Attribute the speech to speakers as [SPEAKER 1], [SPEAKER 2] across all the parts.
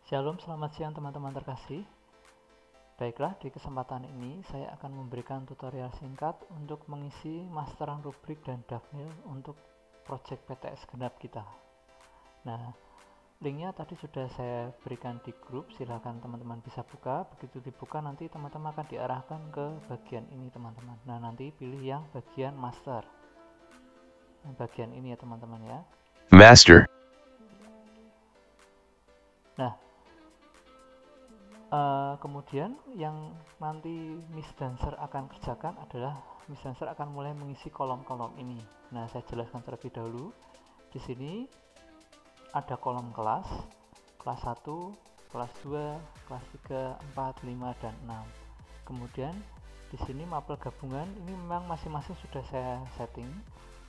[SPEAKER 1] Shalom, selamat siang teman-teman terkasih. Baiklah, di kesempatan ini saya akan memberikan tutorial singkat untuk mengisi masteran rubrik dan daftar untuk project PTS genap kita. Nah, linknya tadi sudah saya berikan di grup, silahkan teman-teman bisa buka. Begitu dibuka nanti teman-teman akan diarahkan ke bagian ini teman-teman. Nah, nanti pilih yang bagian master. Nah, bagian ini ya teman-teman ya.
[SPEAKER 2] Master.
[SPEAKER 1] Nah, kemudian yang nanti Miss Dancer akan kerjakan adalah Miss Dancer akan mulai mengisi kolom-kolom ini. Nah, saya jelaskan terlebih dahulu. Di sini ada kolom kelas 1, kelas 2, kelas 3, 4, 5, dan 6. Kemudian di sini mapel gabungan ini memang masing-masing sudah saya setting.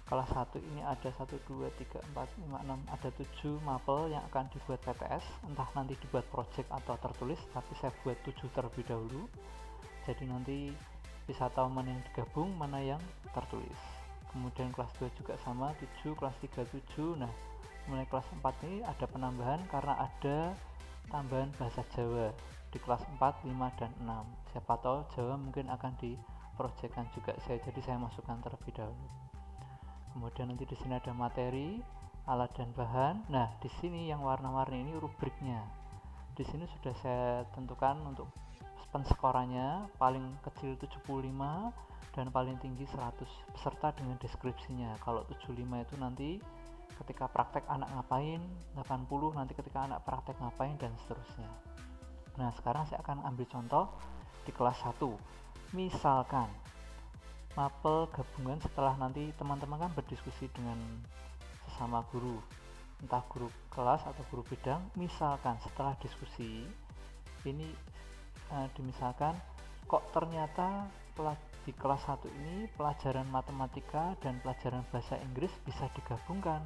[SPEAKER 1] Kelas 1 ini ada 1, 2, 3, 4, 5, 6, ada 7 mapel yang akan dibuat PTS, entah nanti dibuat project atau tertulis, tapi saya buat 7 terlebih dahulu. Jadi nanti bisa tahu mana yang digabung, mana yang tertulis. Kemudian kelas 2 juga sama, 7, kelas 3 7. Nah, mulai kelas 4 ini ada penambahan karena ada tambahan bahasa Jawa di kelas 4, 5, dan 6. Siapa tahu Jawa mungkin akan diprojekkan juga jadi saya masukkan terlebih dahulu. Kemudian nanti di sini ada materi, alat dan bahan. Nah, di sini yang warna-warni ini rubriknya. Di sini sudah saya tentukan untuk penskorannya, paling kecil 75 dan paling tinggi 100 beserta dengan deskripsinya. Kalau 75 itu nanti ketika praktek anak ngapain, 80 nanti ketika anak praktek ngapain, dan seterusnya. Nah, sekarang saya akan ambil contoh di kelas 1. Misalkan mapel gabungan setelah nanti teman-teman kan berdiskusi dengan sesama guru, entah guru kelas atau guru bidang. Misalkan setelah diskusi ini dimisalkan kok ternyata di kelas 1 ini pelajaran matematika dan pelajaran bahasa Inggris bisa digabungkan.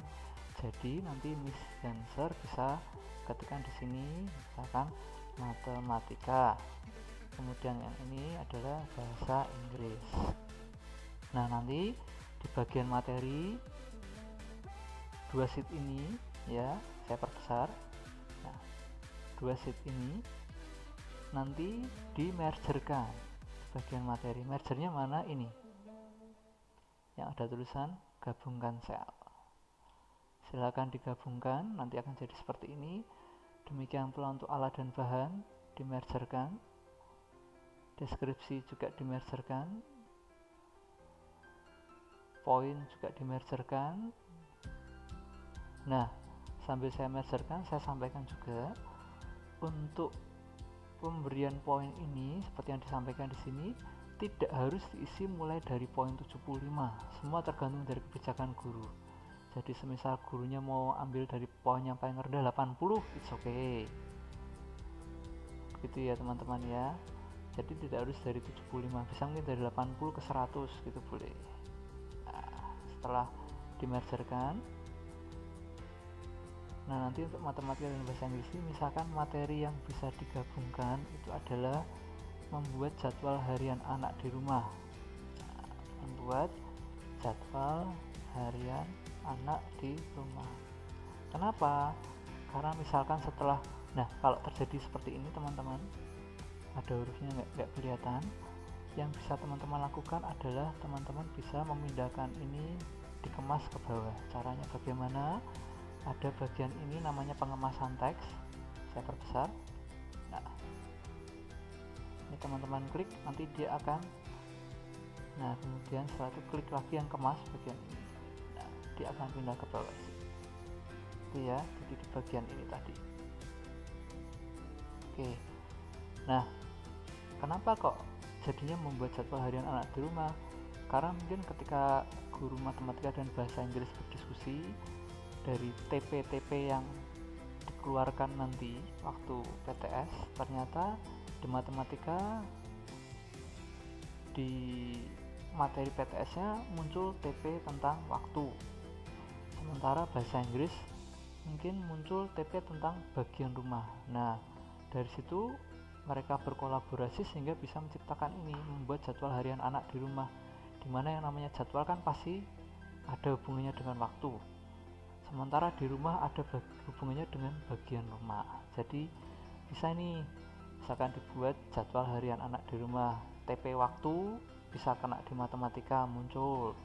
[SPEAKER 1] Jadi nanti Miss Dancer bisa ketikkan di sini misalkan matematika, kemudian yang ini adalah bahasa Inggris. Nah, nanti di bagian materi 2 sheet ini ya saya perbesar. Nah, 2 sheet ini nanti di mergerkan bagian materi. Mergernya mana? Ini yang ada tulisan gabungkan sel. Silakan digabungkan, nanti akan jadi seperti ini. Demikian pula untuk alat dan bahan dimergerkan, deskripsi juga dimergerkan, poin juga dimergerkan. Nah, sambil saya mergerkan, saya sampaikan juga untuk pemberian poin ini seperti yang disampaikan di sini tidak harus diisi mulai dari poin 75. Semua tergantung dari kebijakan guru. Jadi semisal gurunya mau ambil dari poin yang paling rendah 80, it's okay. Gitu ya teman-teman ya. Jadi tidak harus dari 75, bisa mungkin dari 80 ke 100 gitu boleh. Nah, setelah dimergerkan, nah nanti untuk matematika dan bahasa Inggris ini misalkan materi yang bisa digabungkan itu adalah membuat jadwal harian anak di rumah. Nah, membuat jadwal harian anak di rumah. Kenapa? Karena misalkan setelah, nah kalau terjadi seperti ini teman-teman, ada hurufnya nggak kelihatan, yang bisa teman-teman lakukan adalah teman-teman bisa memindahkan ini dikemas ke bawah. Caranya bagaimana? Ada bagian ini namanya pengemasan teks, saya perbesar. Nah, ini teman-teman klik, nanti dia akan, nah kemudian setelah itu klik lagi yang kemas bagian ini. Nah, dia akan pindah ke bawah itu ya, jadi di bagian ini tadi. Oke, nah kenapa kok jadinya membuat jadwal harian anak di rumah? Karena mungkin ketika guru matematika dan bahasa Inggris berdiskusi dari TP-TP yang dikeluarkan nanti waktu PTS, ternyata di matematika di materi PTS-nya muncul TP tentang waktu, sementara bahasa Inggris mungkin muncul TP tentang bagian rumah. Nah, dari situ mereka berkolaborasi sehingga bisa menciptakan ini, membuat jadwal harian anak di rumah, dimana yang namanya jadwal kan pasti ada hubungannya dengan waktu, sementara di rumah ada hubungannya dengan bagian rumah. Jadi bisa ini misalkan dibuat jadwal harian anak di rumah, TP waktu bisa kena di matematika muncul,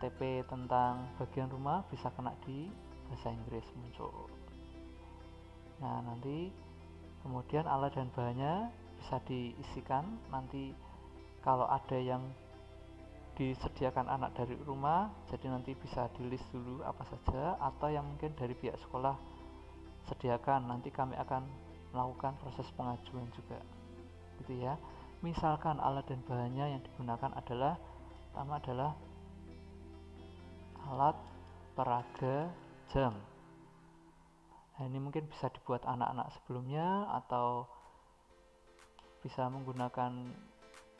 [SPEAKER 1] TP tentang bagian rumah bisa kena di bahasa Inggris muncul. Nah nanti kemudian alat dan bahannya bisa diisikan, nanti kalau ada yang disediakan anak dari rumah jadi nanti bisa di list dulu apa saja, atau yang mungkin dari pihak sekolah sediakan, nanti kami akan melakukan proses pengajuan juga gitu ya. Misalkan alat dan bahannya yang digunakan adalah pertama adalah alat peraga jam. Nah, ini mungkin bisa dibuat anak-anak sebelumnya atau bisa menggunakan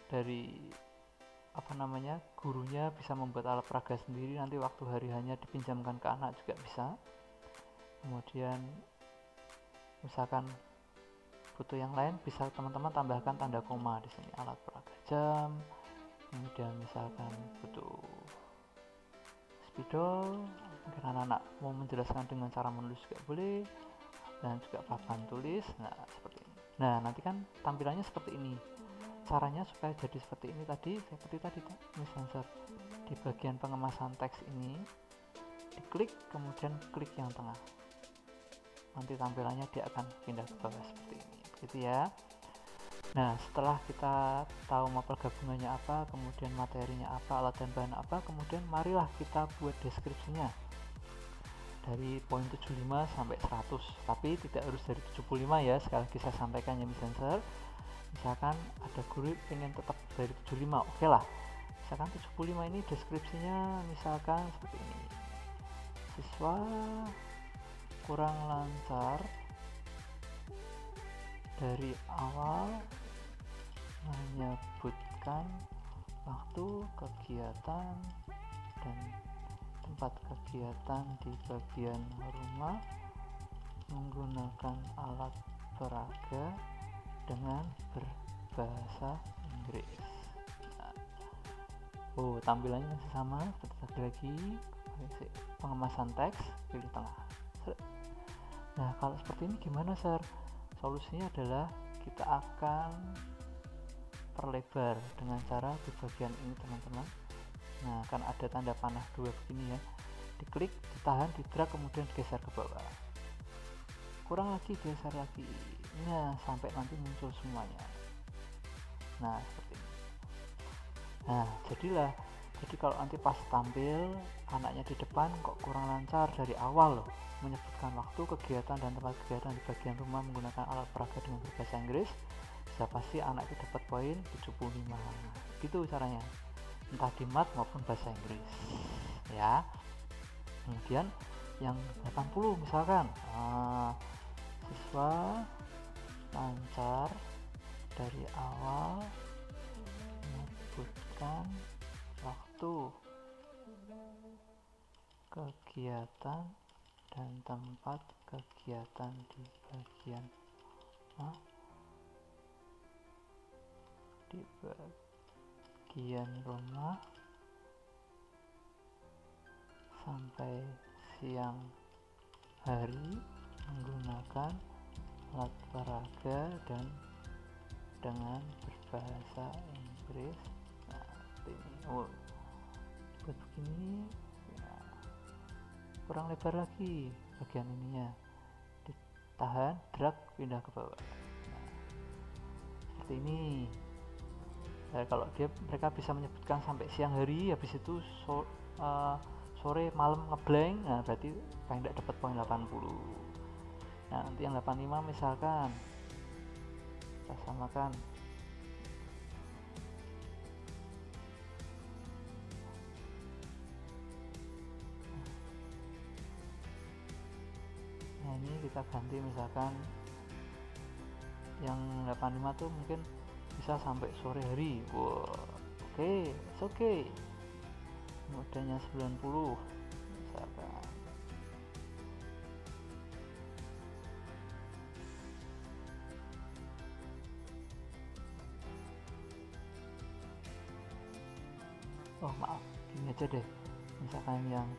[SPEAKER 1] dari gurunya bisa membuat alat peraga sendiri, nanti waktu hari hanya dipinjamkan ke anak juga bisa. Kemudian misalkan butuh yang lain bisa teman-teman tambahkan tanda koma di sini, alat peraga jam. Kemudian misalkan butuh spidol, mungkin anak-anak mau menjelaskan dengan cara menulis juga boleh, dan juga papan tulis. Nah seperti ini. Nah nanti kan tampilannya seperti ini. Caranya supaya jadi seperti ini tadi, seperti tadi Miss Dancer, di bagian pengemasan teks ini diklik, kemudian klik yang tengah, nanti tampilannya dia akan pindah ke bawah seperti ini, gitu ya. Nah setelah kita tahu mapel gabungannya apa, kemudian materinya apa, alat dan bahan apa, kemudian marilah kita buat deskripsinya dari poin 75 sampai 100, tapi tidak harus dari 75 ya, sekali lagi saya sampaikan ya Miss Dancer. Misalkan ada guru pengen tetap dari 75, oke lah, misalkan 75 ini deskripsinya misalkan seperti ini: siswa kurang lancar dari awal menyebutkan waktu kegiatan dan tempat kegiatan di bagian rumah menggunakan alat peraga dengan berbahasa Inggris. Nah, tampilannya masih sama seperti tadi lagi, pengemasan teks, pilih tengah. Nah kalau seperti ini gimana Sir? Solusinya adalah kita akan perlebar dengan cara di bagian ini teman-teman. Nah kan ada tanda panah 2 begini ya, diklik, ditahan, di-drag, kemudian digeser ke bawah, kurang lagi, geser lagi, nah sampai nanti muncul semuanya. Nah seperti ini. Nah jadi kalau nanti pas tampil anaknya di depan kok kurang lancar dari awal loh, menyebutkan waktu kegiatan dan tempat kegiatan di bagian rumah menggunakan alat peraga dengan berbahasa Inggris, sudah pasti anak itu dapat poin 75. Gitu caranya, entah di mat maupun bahasa Inggris ya. Kemudian yang 80 misalkan, siswa lancar dari awal menyebutkan waktu kegiatan dan tempat kegiatan di bagian rumah sampai siang hari menggunakan alat peraga dan dengan berbahasa Inggris. Nah ini buat begini ya, kurang lebar lagi bagian ininya, ditahan, drag, pindah ke bawah. Nah seperti ini. Nah, kalau mereka bisa menyebutkan sampai siang hari, habis itu sore malam ngeblank, nah berarti paling tidak dapat poin 80. Nah nanti yang 85 misalkan kita samakan, nah ini kita ganti misalkan yang 85 tuh mungkin bisa sampai sore hari. Wow, oke, it's okay. Modenya 90 misalkan. Oh maaf, gini aja deh, misalkan yang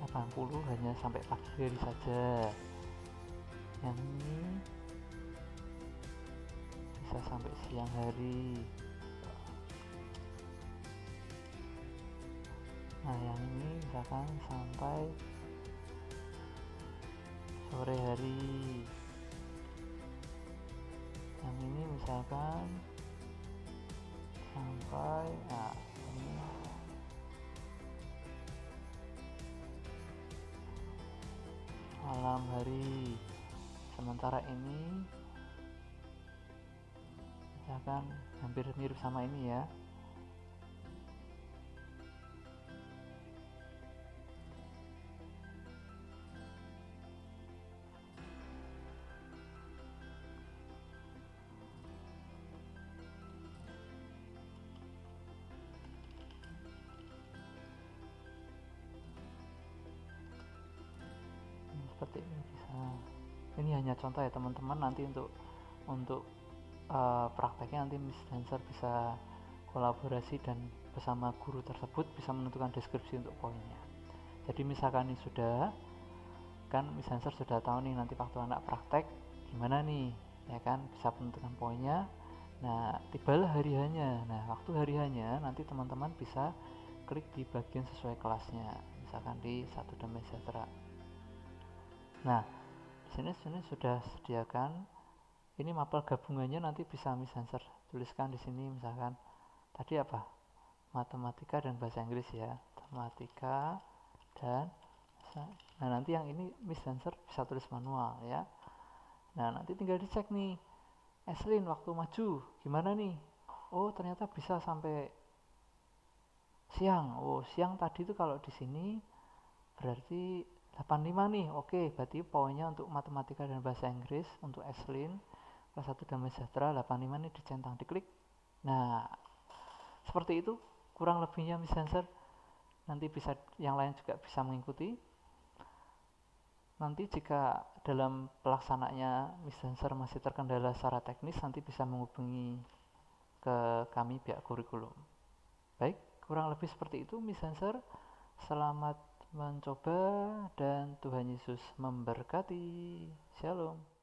[SPEAKER 1] 80 hanya sampai pagi hari saja, yang ini bisa sampai siang hari. Nah yang ini misalkan sampai sore hari. Yang ini misalkan sampai ini malam hari. Sementara ini misalkan hampir mirip sama ini ya. Seperti ini bisa. Ini hanya contoh ya teman-teman, nanti untuk prakteknya nanti Miss Dancer bisa kolaborasi dan bersama guru tersebut bisa menentukan deskripsi untuk poinnya. Jadi misalkan ini sudah kan Miss Dancer sudah tahu nih nanti waktu anak praktek gimana nih ya kan, bisa menentukan poinnya. Nah tibalah hari hanya. Nah waktu hari hanya nanti teman-teman bisa klik di bagian sesuai kelasnya, misalkan di Satu Damai Sejahtera. Nah sini sudah sediakan ini mapel gabungannya, nanti bisa Miss Dancer tuliskan di sini misalkan tadi apa, matematika dan bahasa Inggris ya, matematika dan nah nanti yang ini Miss Dancer bisa tulis manual ya. Nah nanti tinggal dicek nih, Eslin waktu maju gimana nih, oh ternyata bisa sampai siang. Oh siang tadi itu kalau di sini berarti 85 nih. Oke, berarti poinnya untuk matematika dan bahasa Inggris untuk Eslin kelas 1 Damai Sejahtera 85 nih, dicentang, diklik. Nah, seperti itu kurang lebihnya Miss Dancer. Nanti bisa yang lain juga bisa mengikuti. Nanti jika dalam pelaksanaannya Miss Dancer masih terkendala secara teknis, nanti bisa menghubungi ke kami pihak kurikulum. Baik, kurang lebih seperti itu Miss Dancer. Selamat mencoba dan Tuhan Yesus memberkati. Shalom.